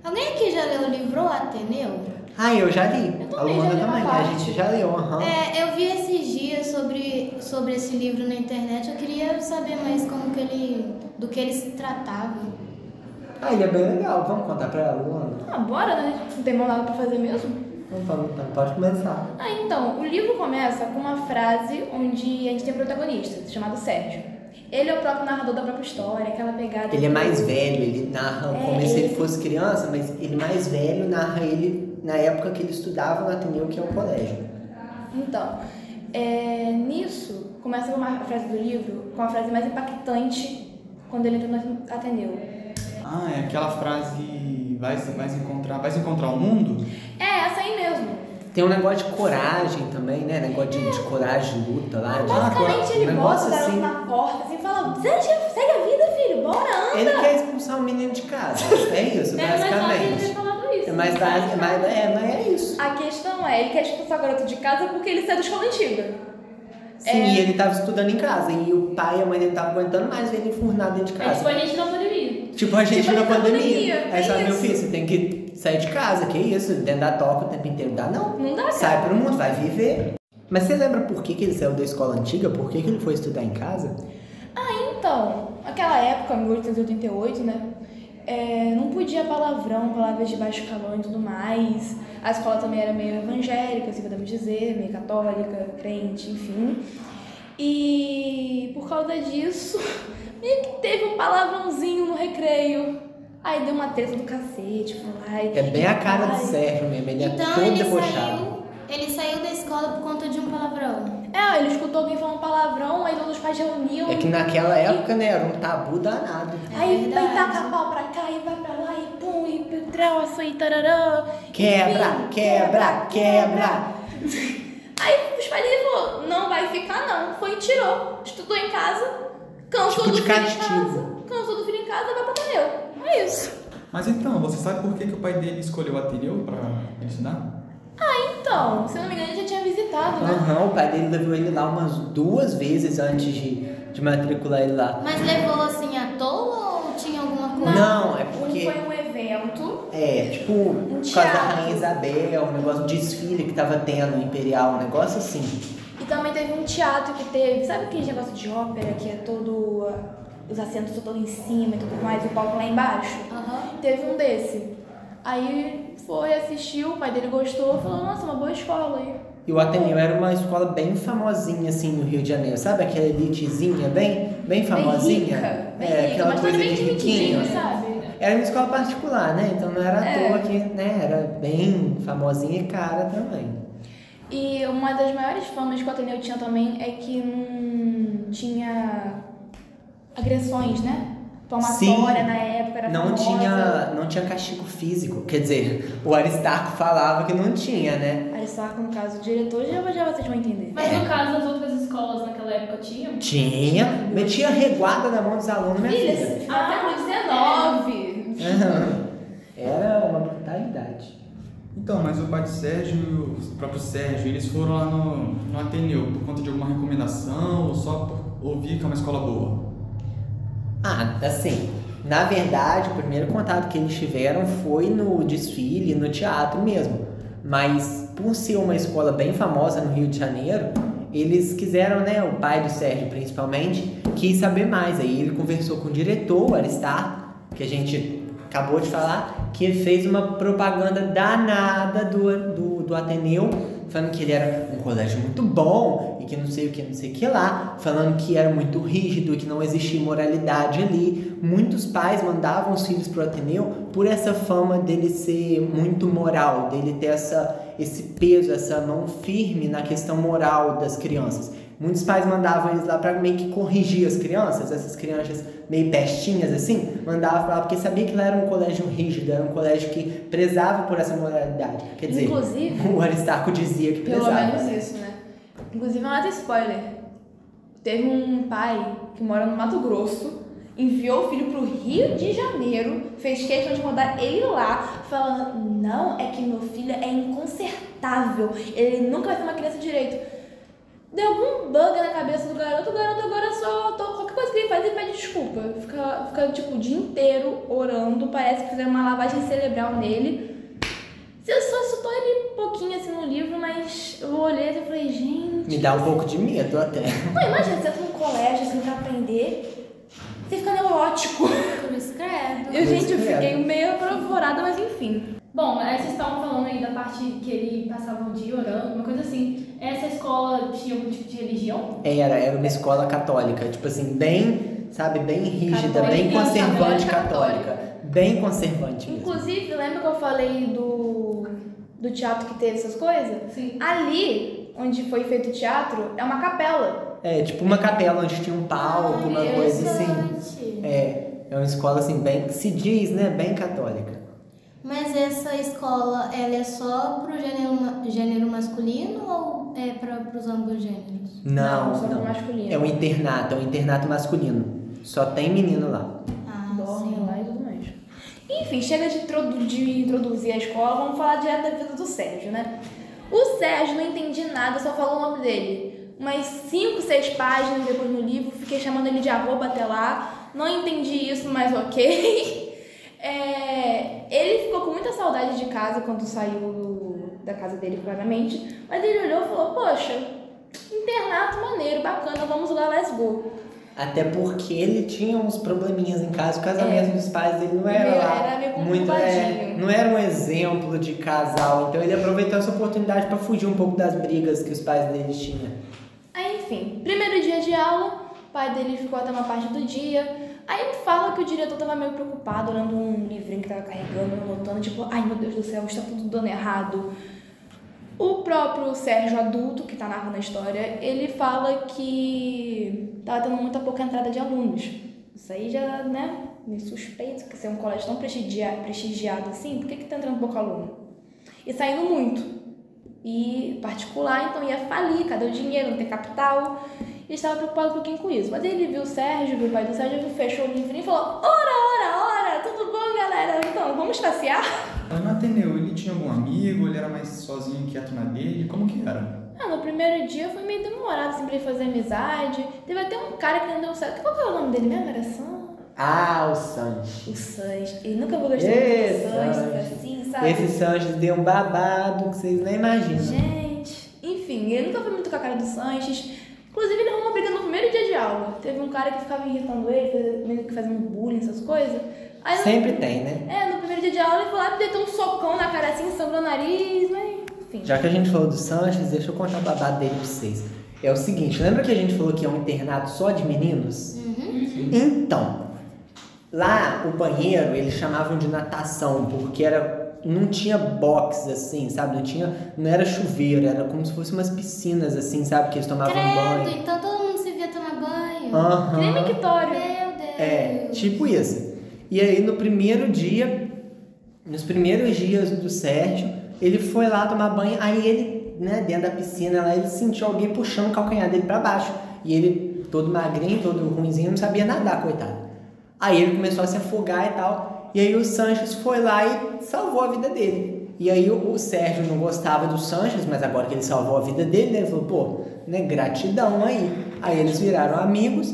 Alguém aqui já leu o livro O Ateneu? Ah, eu já li. Eu A também, Luana já li uma também. A parte. gente já leu, aham. Eu vi esses dias sobre esse livro na internet. Eu queria saber mais do que ele se tratava. Ah, ele é bem legal. Vamos contar pra ela, Luana? Ah, bora, né? Não tem mais nada pra fazer mesmo. Vamos, então, pode começar. Então, o livro começa com uma frase onde a gente tem um protagonista, chamado Sérgio. Ele é o próprio narrador da própria história, aquela pegada... Ele é mais velho, ele narra como se ele fosse criança, mas ele mais velho narra ele na época que ele estudava no Ateneu, que é um colégio. Então, nisso, começa uma frase do livro com a frase mais impactante quando ele entra no Ateneu. Ah, é aquela frase, vais encontrar o mundo? É, essa aí mesmo. Tem um negócio de coragem também, né? Negócio de coragem, de luta lá. Basicamente, ele bota o garoto na porta assim e fala: segue a vida, filho, bora, anda. Ele quer expulsar o menino de casa. É isso, basicamente. Isso, Mas é isso. A questão é, ele quer expulsar o garoto de casa porque ele saiu da escola antiga. Sim, e ele tava estudando em casa. E o pai e a mãe dele estavam aguentando mais ver ele enfurnado dentro de casa. Tipo a gente na pandemia. Tipo a gente na pandemia. Aí é fala, meu isso. filho, você tem que sair de casa. Que isso? Dentro da toca o tempo inteiro. Dá não. Não dá, cara. Sai pro mundo, vai viver. Mas você lembra por que ele saiu da escola antiga? Por que ele foi estudar em casa? Então, naquela época, 1888, né? Não podia palavrão, palavras de baixo calão e tudo mais. A escola também era meio evangélica, se podemos dizer, meio católica, crente, enfim. E por causa disso, meio que teve um palavrãozinho no recreio. Aí deu uma treta do cacete, falou, É bem a cara do Sérgio mesmo, ele é todo debochado. Ele saiu da escola por conta de um palavrão. Ele escutou alguém falando palavrão, aí todos os pais reuniam. É que naquela época, né, era um tabu danado. Aí vai tacar pau pra cá e vai pra lá e pum, e troço e tararã. Quebra. Aí os pais dele falaram, não vai ficar não. Foi e tirou. Estudou em casa, cansou Tipo do de filho castigo. em casa. Cansou do filho em casa e vai pra Ateneu. É isso. Mas então, você sabe por que o pai dele escolheu o Ateneu pra ensinar? Então, se eu não me engano, ele já tinha visitado, né? Aham, o pai dele levou ele lá umas 2 vezes antes de matricular ele lá. Mas levou assim à toa ou tinha alguma coisa? Não, é porque... Foi um evento. Tipo, por causa da Rainha Isabel, um negócio de desfile que tava tendo, imperial, um negócio assim. E também teve um teatro que teve, sabe aquele negócio de ópera que é todo... Os assentos estão todos em cima e tudo mais, e o palco lá embaixo? Teve um desse. Aí foi, assistiu, o pai dele gostou, falou, nossa, uma boa escola aí. E o Ateneu era uma escola bem famosinha, assim, no Rio de Janeiro. Sabe aquela elitezinha bem famosinha? Bem rica, aquela mas coisa também de bem riquinho. sabe? Era uma escola particular, né? Então não era à toa que, né? Era bem famosinha e cara também. E uma das maiores famas que o Ateneu tinha também é que não tinha agressões, né? Palmatória na época era famosa. Não tinha castigo físico. Quer dizer, o Aristarco falava que não tinha, né? Aristarco, no caso, o diretor, já vocês vão entender. Mas no caso, as outras escolas naquela época tinham? Tinha. Metia reguada na mão dos alunos, minha filha. Século XIX. Era uma brutalidade. Então, mas o pai de Sérgio e o próprio Sérgio, eles foram lá no Ateneu por conta de alguma recomendação ou só por ouvir que é uma escola boa? Assim, na verdade, o primeiro contato que eles tiveram foi no desfile, no teatro mesmo. Mas, por ser uma escola bem famosa no Rio de Janeiro, eles quiseram, né, o pai do Sérgio principalmente, quis saber mais. Aí ele conversou com o diretor, o Aristarco, que a gente acabou de falar, que fez uma propaganda danada do Ateneu, falando que ele era um colégio muito bom e que não sei o que lá, falando que era muito rígido e que não existia moralidade ali. Muitos pais mandavam os filhos pro Ateneu por essa fama dele ser muito moral, dele ter esse peso, essa mão firme na questão moral das crianças. Muitos pais mandavam eles lá para meio que corrigir as crianças, essas crianças meio pestinhas assim, mandavam pra lá porque sabia que lá era um colégio rígido, era um colégio que prezava por essa moralidade. Quer dizer, inclusive, o Aristarco dizia que pelo prezava. menos isso, né? Inclusive, não é spoiler. Teve um pai que mora no Mato Grosso, enviou o filho pro Rio de Janeiro, fez questão de mandar ele lá, falando, não, é que meu filho é inconsertável, ele nunca vai ser uma criança direito. deu algum bug na cabeça do garoto. O garoto agora só... Qualquer coisa que ele faz, ele pede desculpa. Fica tipo, o dia inteiro orando. Parece que fizeram uma lavagem cerebral nele. Eu só citou ele um pouquinho assim no livro, mas eu olhei e falei, gente... Me dá um pouco de medo até. Não, imagina, você entra num colégio assim pra aprender, você fica neurótico. Cruz credo. Eu fiquei meio apavorada, mas enfim. Bom, vocês estavam falando aí da parte que ele passava o dia orando, uma coisa assim. Essa escola tinha algum tipo de religião? Era uma escola católica, tipo assim, bem, sabe, bem rígida, Católica, bem conservante católica. católica. Bem conservante mesmo. Inclusive, lembra que eu falei do teatro que teve essas coisas? Sim. Ali, onde foi feito o teatro, é uma capela. É, tipo uma capela onde tinha um palco, uma coisa assim. Interessante. É uma escola assim, bem, se diz, né, bem católica. Mas essa escola, ela é só pro gênero masculino ou é para os ambos gêneros? Não, só pro masculino. É um internato masculino. Só tem menino lá. Ah, Dorme sim. lá e tudo mais. Enfim, chega de introduzir a escola, vamos falar direto da vida do Sérgio, né? O Sérgio, não entendi nada, só falou o nome dele. Umas 5, 6 páginas depois no livro, fiquei chamando ele de arroba até lá. Não entendi isso, mas ok. Ele ficou com muita saudade de casa quando saiu da casa dele, claramente. Mas ele olhou e falou, poxa, internato maneiro, bacana, vamos lá, let's go. Até porque ele tinha uns probleminhas em casa, o casamento dos pais dele não era lá meio muito, conturbadinho. não era um exemplo de casal, então ele aproveitou essa oportunidade para fugir um pouco das brigas que os pais dele tinham. Aí, enfim, primeiro dia de aula, o pai dele ficou até uma parte do dia. Aí ele fala que o diretor tava meio preocupado, olhando um livrinho que tava carregando, anotando, tipo, ai meu Deus do céu, está tudo dando errado. O próprio Sérgio adulto, que tá narrando a história, ele fala que tava tendo muita pouca entrada de alunos. Isso aí já, né, me suspeito, que ser um colégio tão prestigiado assim, por que tá entrando pouco aluno? E saindo muito. E particular, então ia falir, cadê o dinheiro, não tem capital. E estava preocupado um pouquinho com isso. Mas ele viu o Sérgio, viu o pai do Sérgio, fechou o livrinho e falou, ora, tudo bom, galera? Então, vamos passear? No Ateneu, ele tinha algum amigo? Ele era mais sozinho, quieto na dele? Como que era? No primeiro dia foi meio demorado assim, pra ele fazer amizade. Teve até um cara que não deu certo. Qual que era o nome dele mesmo? Era Sam? Ah, o Sanches. O Sanches. Ele nunca vou gostar muito do Sanches, assim, sabe? Esse Sanches deu um babado que vocês nem imaginam. Gente, enfim, ele nunca foi muito com a cara do Sanches. Inclusive, ele arrumou uma briga no primeiro dia de aula. Teve um cara que ficava irritando ele, meio que fazendo bullying, essas coisas. Aí, Sempre tem, né? no primeiro dia de aula, ele foi lá e deu um socão na cara assim, sangrou o nariz, né? Enfim. Já que a gente falou do Sanches, deixa eu contar o babado dele pra vocês. É o seguinte, lembra que a gente falou que é um internato só de meninos? Então, lá o banheiro eles chamavam de natação, porque não tinha box assim, sabe? Não era chuveiro, era como se fossem umas piscinas assim, sabe? Que eles tomavam banho. Credo, então todo mundo se via tomar banho. Aham. Que nem mictório. Meu Deus. É, tipo isso. E aí no primeiro dia, nos primeiros dias do Sérgio, ele foi lá tomar banho, aí ele, né, dentro da piscina lá, ele sentiu alguém puxando o calcanhar dele pra baixo. E ele, todo magrinho, todo ruinzinho, não sabia nadar, coitado. Aí ele começou a se afogar e tal. E aí o Sanches foi lá e salvou a vida dele. E aí o Sérgio não gostava do Sanches, mas agora que ele salvou a vida dele, né, ele falou, pô, né, gratidão aí. Aí eles viraram amigos.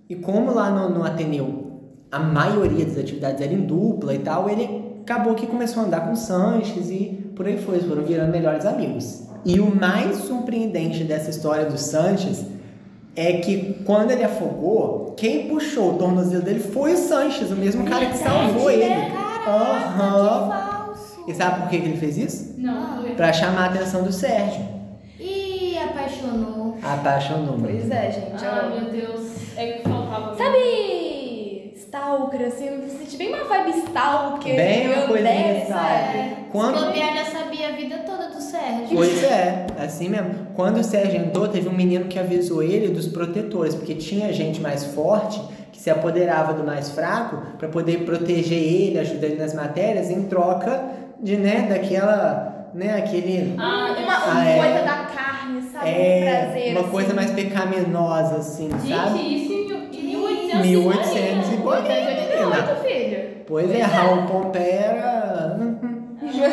E como lá no Ateneu a maioria das atividades era em dupla e tal, ele acabou que começou a andar com o Sanches e por aí foi, eles foram virando melhores amigos. E o mais surpreendente dessa história do Sanches é que quando ele afogou, quem puxou o tornozelo dele foi o Sanches, o mesmo cara que salvou ele. Caraca, que falso. E sabe por que ele fez isso? Não, não. Pra chamar a atenção do Sérgio. E apaixonou. Apaixonou. Pois é, gente. Ah, meu Deus. É o que faltava. Sabe, stalker, assim, eu senti bem uma vibe stalker. Bem uma meu coisinha Deus, stalker. Quando... Se bobear, já sabia a vida toda do Sérgio. Pois é, assim mesmo. Quando o Sérgio entrou, teve um menino que avisou ele dos protetores, porque tinha gente mais forte que se apoderava do mais fraco para poder proteger ele, ajudar ele nas matérias, em troca de, né, daquela, né, aquele... uma é. coisa da carne, sabe? Um É, prazer. uma assim. coisa mais pecaminosa, assim, sabe? Gente, isso em 1800 1800 e pouquinho. 88, filho. Pois é, Raul Pompeia era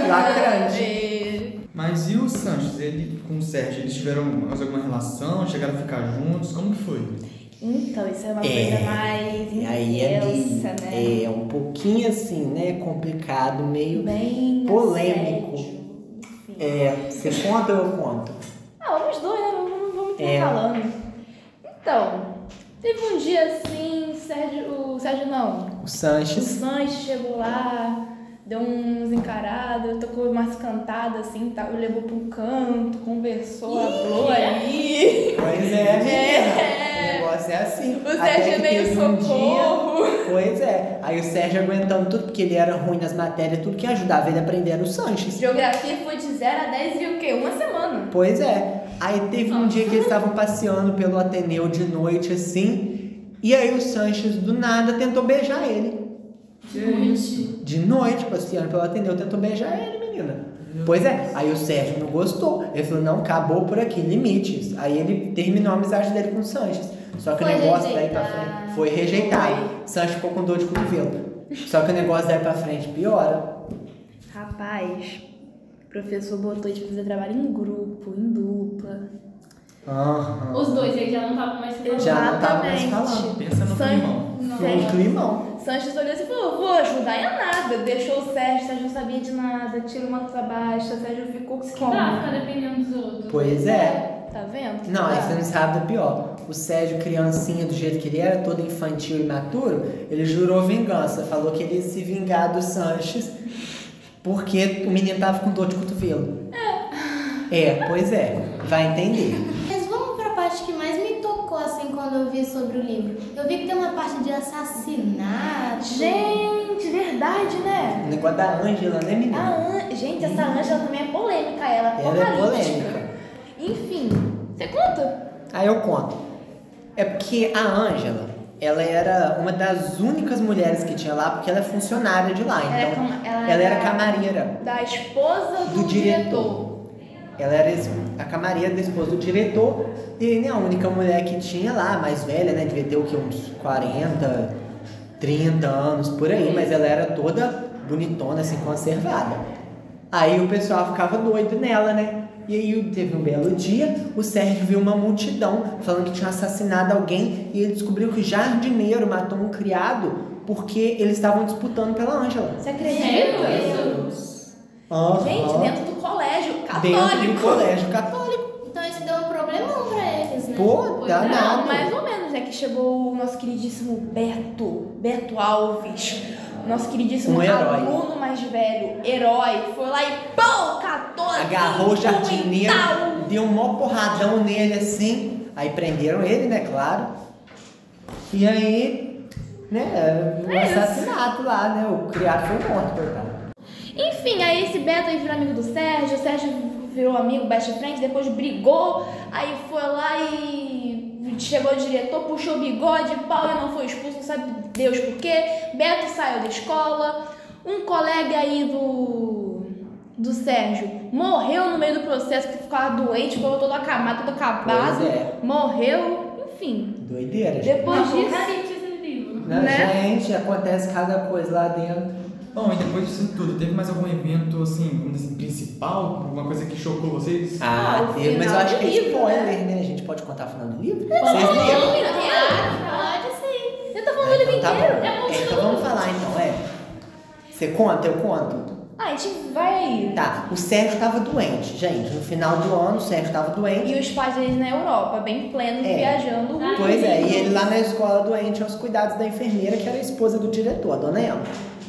lacrante. Mas e o Sanches? ele com o Sérgio, eles tiveram mais alguma relação? Chegaram a ficar juntos? Como que foi? Então, isso é uma coisa mais E aí intensa, né? é um pouquinho assim, né? Complicado, meio Bem polêmico. assédio, enfim. Você conta ou eu conto? Ah, vamos dois, né? Não vamos ficar falando. Então, teve um dia assim, o O Sanches. Sanches chegou lá, deu uns encarados, tocou umas cantadas assim, tal, levou pra um canto, conversou, falou ali. Pois é, menina. O negócio é assim. O Sérgio é meio socorro. Pois é. Aí o Sérgio aguentando tudo, porque ele era ruim nas matérias, tudo que ajudava ele a aprender era o Sanches. Geografia foi de 0 a 10 e o quê? Uma semana. Pois é. Aí teve um dia que eles estavam passeando pelo Ateneu de noite, assim, e aí o Sanches, do nada, tentou beijar ele. De noite, passeando pelo Ateneu, tentou beijar ele, menina. Pois é, aí o Sérgio não gostou. Ele falou, não, acabou por aqui, limites. Aí ele terminou a amizade dele com o Sanches. Só que Foi o negócio daí pra rejeitado. frente foi rejeitado. Sanches ficou com dor de cotovelo. Só que o negócio daí pra frente piora. Rapaz, o professor botou a gente fazer trabalho em grupo, em dupla. Aham. Os dois aí já não estavam mais se falando. Já não tava mais Exatamente. falando. Pensa no climão. Foi um climão. Sanches olhou assim e falou, vou ajudar em nada. Deixou o Sérgio não sabia de nada, tirou uma pra baixo, o Sérgio ficou Dá, como? ficar dependendo dos outros. Pois é. Tá vendo? Não, aí Tá. você não sabe do pior. O Sérgio, criancinha do jeito que ele era, todo infantil e imaturo, ele jurou vingança. Falou que ele ia se vingar do Sanches porque o menino tava com dor de cotovelo. Pois é. Vai entender. Mas vamos pra parte que mais me tocou, assim, quando eu vi sobre o livro. Eu vi que tem uma parte de assassinato. Gente, verdade, né? O negócio da Ângela, né, menina? Gente, essa Ângela também é polêmica, ela é Ela é apocalíptica. polêmica. Enfim, você conta? Aí eu conto. É porque a Ângela, ela era uma das únicas mulheres que tinha lá, porque ela é funcionária de lá. Então, ela era camareira. Da esposa Do diretor. Ela era a camareira da esposa do diretor e ele é a única mulher que tinha lá, mais velha, né? Devia ter o quê? Uns 40, 30 anos por aí, mas ela era toda bonitona, assim, conservada. Aí o pessoal ficava doido nela, né? E aí teve um belo dia, o Sérgio viu uma multidão falando que tinha assassinado alguém e ele descobriu que o jardineiro matou um criado porque eles estavam disputando pela Ângela. Você acredita? Sério? Aham. Gente, dentro do colégio Dentro católico. do colégio católico. Então isso deu um problemão pra eles, né? Pô, Pois danado. Não, mais ou menos, é que chegou o nosso queridíssimo Beto Alves, nosso queridíssimo Um herói. aluno mais velho, herói, foi lá e pão, catou assim, Agarrou o jardineiro, tal. deu um mó porradão nele assim. Aí prenderam ele, né? Claro. E aí, né? Um assassinato lá, né? O criado foi morto, coitado. Enfim, aí esse Beto aí virou amigo do Sérgio, o Sérgio virou amigo, best friend, depois brigou, aí foi lá e chegou o diretor, puxou o bigode, Paulo não foi expulso, não sabe Deus por quê, Beto saiu da escola, um colega aí do Sérgio morreu no meio do processo, que ficava doente, ficou todo acamado, todo acabado, Pois é. morreu, enfim. Doideira, gente. Depois disso... Apocalipse esse livro. né? Gente, acontece cada coisa lá dentro. Bom, e depois disso tudo, teve mais algum evento, assim, vamos dizer assim, principal? Alguma coisa que chocou vocês? o teve, mas eu final acho do que é livro, spoiler, né? A gente pode contar o final do livro? Vocês Vocês leram? Pode sim. Eu tô falando do livro Então tá inteiro. bom. Então vamos falar então, Você conta, eu conto. Ah, a gente vai aí. Tá, o Sérgio tava doente, gente. No final do ano, o Sérgio tava doente. E os pais deles na Europa, bem plenos, É. viajando. Pois é, e ele lá na escola doente aos cuidados da enfermeira, que era a esposa do diretor, a dona Emma.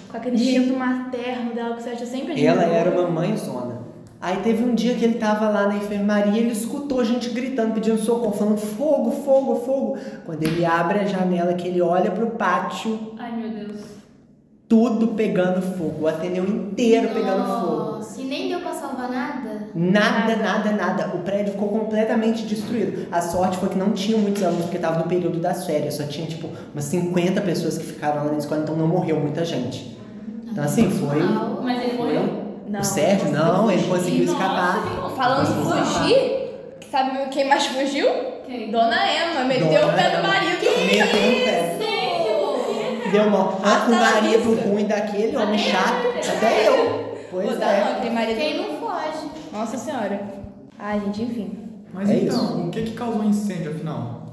Com aquele instinto materno dela, que o Sérgio sempre Ela admirou. era uma mãezona. Aí teve um dia que ele tava lá na enfermaria, ele escutou gente gritando, pedindo socorro, falando fogo, fogo, fogo. Quando ele abre a janela, que ele olha pro pátio, Ai, meu Deus. tudo pegando fogo, o Ateneu inteiro pegando fogo. Nossa, e nem deu pra salvar nada? Nada, nada, nada. O prédio ficou completamente destruído. A sorte foi que não tinha muitos alunos, porque tava no período das férias. Só tinha, tipo, umas 50 pessoas que ficaram lá na escola, então não morreu muita gente. Então, assim, foi... Mas ele morreu? Não, O Sérgio, não, ele conseguiu Nossa, escapar. Falando Conseguiu em escapar. fugir, sabe quem mais fugiu? Quem? Dona Emma, meteu Dona o pé Emma. do marido. Meteu o pé. Deu uma... Ah, um tá, marido isso. ruim daquele, homem chato. Até eu. Pois Vou dar é. nome, tem marido. Quem não foge? Nossa senhora. Ai, gente, enfim. Mas É então, isso. o que causou o incêndio, afinal?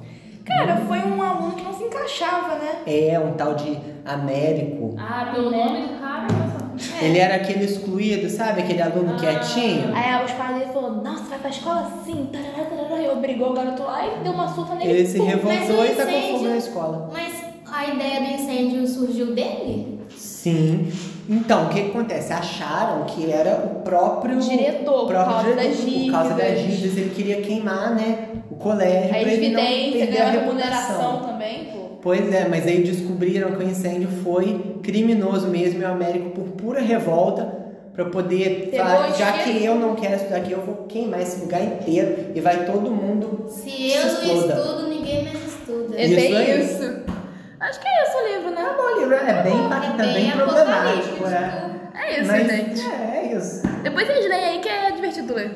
Cara, foi um aluno que não se encaixava, né? É um tal de Américo. Ah, pelo nome do cara, olha só. Ele era aquele excluído, sabe? Aquele aluno quietinho. Aí os pais dele falaram, nossa, vai pra escola assim, tarará, tarará. E obrigou o garoto lá e deu uma surta nele. Ele se pum. revoltou mas e o tacou fogo incêndio- na escola. Mas a ideia do incêndio surgiu dele? Sim. Então, o que acontece? Acharam que era o próprio Diretor, por causa das por causa das dívidas. dívidas. Ele queria queimar, né, o colégio A pra ele não evidência, perder ganhou a a reputação. remuneração também, pô. Pois é, mas aí descobriram que o incêndio foi criminoso mesmo e o Américo, por pura revolta, para poder Pegou falar, o já isqueiro. que eu não quero estudar aqui, eu vou queimar esse lugar inteiro e vai todo mundo Se eu não exploda. estudo, ninguém mais estuda. É Isso bem aí. isso. Acho que é esse o livro, né? O livro é bem impactante, bem bem problemático. apocalíptico. É. É isso, Mas gente. é isso. Depois vocês leem aí que é divertido ler.